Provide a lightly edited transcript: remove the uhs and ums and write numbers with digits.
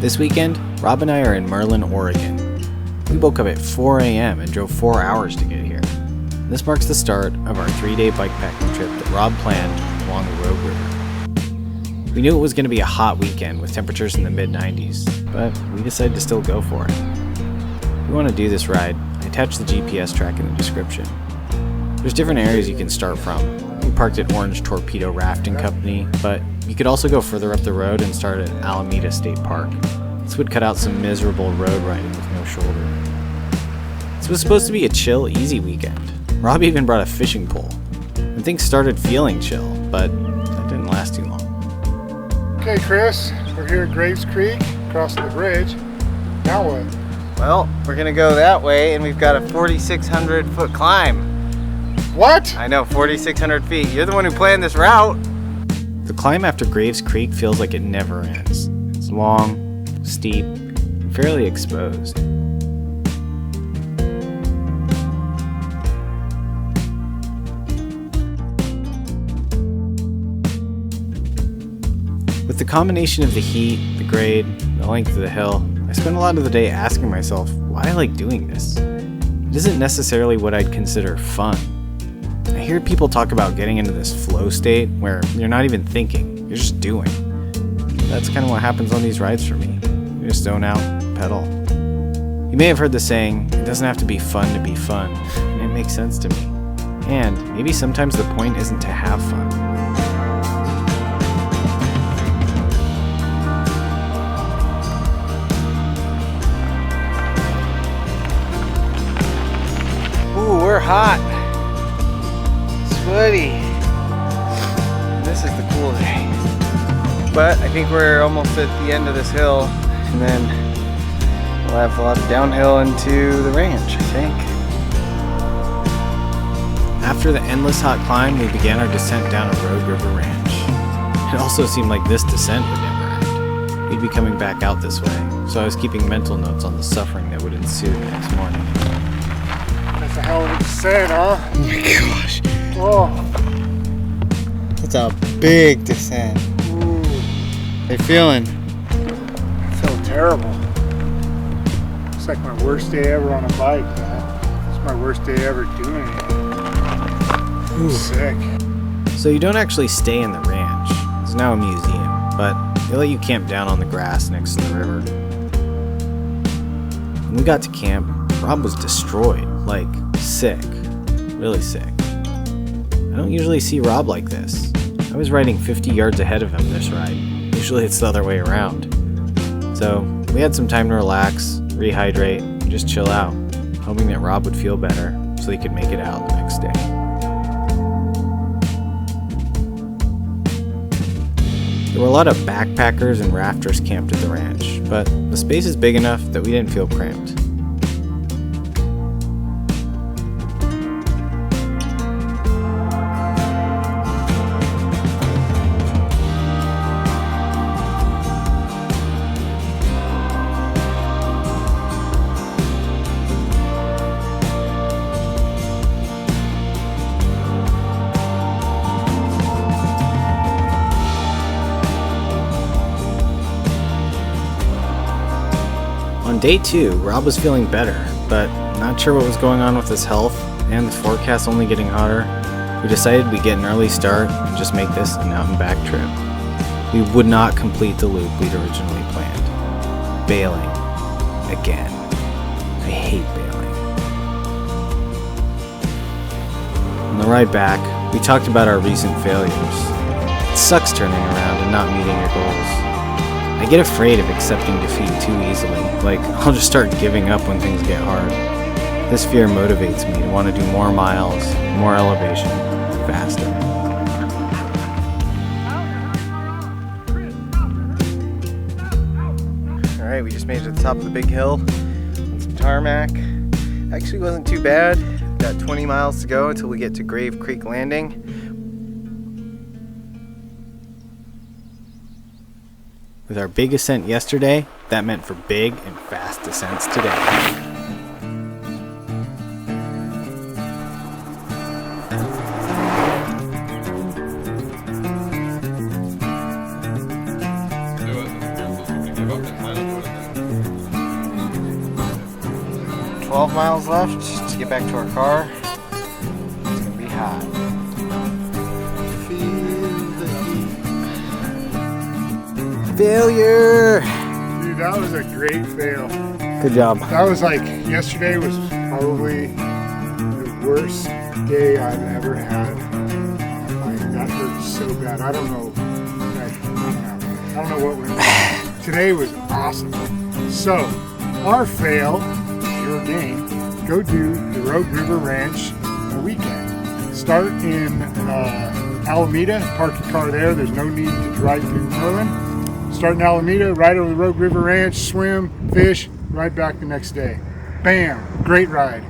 This weekend, Rob and I are in Merlin, Oregon. We woke up at 4 a.m. and drove 4 hours to get here. This marks the start of our 3-day bikepacking trip that Rob planned along the Rogue River. We knew it was going to be a hot weekend with temperatures in the mid-90s, but we decided to still go for it. If you want to do this ride, I attached the GPS track in the description. There's different areas you can start from. We parked at Orange Torpedo Rafting Company, but you could also go further up the road and start at Alameda State Park. This would cut out some miserable road riding with no shoulder. This was supposed to be a chill, easy weekend. Rob even brought a fishing pole. And things started feeling chill, but that didn't last too long. Okay, Chris, we're here at Graves Creek, crossing the bridge. Now what? Well, we're gonna go that way, and we've got a 4,600 foot climb. What? I know, 4,600 feet. You're the one who planned this route. The climb after Graves Creek feels like it never ends. It's long, steep, fairly exposed. With the combination of the heat, the grade, the length of the hill, I spent a lot of the day asking myself why I like doing this. It isn't necessarily what I'd consider fun. I hear people talk about getting into this flow state where you're not even thinking, you're just doing. That's kind of what happens on these rides for me. You just zone out, pedal. You may have heard the saying, it doesn't have to be fun to be fun, and it makes sense to me. And maybe sometimes the point isn't to have fun. Ooh, we're hot. Sweaty. This is the cool day. But I think we're almost at the end of this hill, and then we'll have a lot of downhill into the ranch, I think. After the endless hot climb, we began our descent down a Rogue River ranch. It also seemed like this descent would never end. We'd be coming back out this way, so I was keeping mental notes on the suffering that would ensue the next morning. That's a hell of a descent, huh? Oh my gosh. Oh. That's a big descent. Ooh. How you feeling? I feel terrible. It's like my worst day ever on a bike, man. It's my worst day ever doing it. I'm sick. So you don't actually stay in the ranch. It's now a museum, but they let you camp down on the grass next to the river. When we got to camp, Rob was destroyed, like sick, really sick. I don't usually see Rob like this. I was riding 50 yards ahead of him this ride. Usually it's the other way around. So we had some time to relax, rehydrate, and just chill out, hoping that Rob would feel better so he could make it out the next day. There were a lot of backpackers and rafters camped at the ranch, but the space is big enough that we didn't feel cramped. On day 2, Rob was feeling better, but not sure what was going on with his health, and the forecast only getting hotter. We decided we'd get an early start and just make this an out and back trip. We would not complete the loop we'd originally planned. Bailing. Again. I hate bailing. On the ride back, we talked about our recent failures. It sucks turning around and not meeting your goals. I get afraid of accepting defeat too easily, like I'll just start giving up when things get hard. This fear motivates me to want to do more miles, more elevation, faster. Alright, we just made it to the top of the big hill on some tarmac. Actually wasn't too bad. Got 20 miles to go until we get to Grave Creek Landing. With our big ascent yesterday, that meant for big and fast descents today. give up the pilot. 12 miles left to get back to our car. It's gonna be hot. Feel the heat. Failure! Dude, that was a great fail. Good job. That was like, yesterday was probably the worst day I've ever had. Like, that hurt so bad. I don't know what went wrong. Today was awesome. So, our fail, your game, go do the Rogue River Ranch on the weekend. Start in Alameda, park your car there. There's no need to drive through Merlin. Start in Alameda, ride over the Rogue River Ranch, swim, fish, ride back the next day. Bam! Great ride.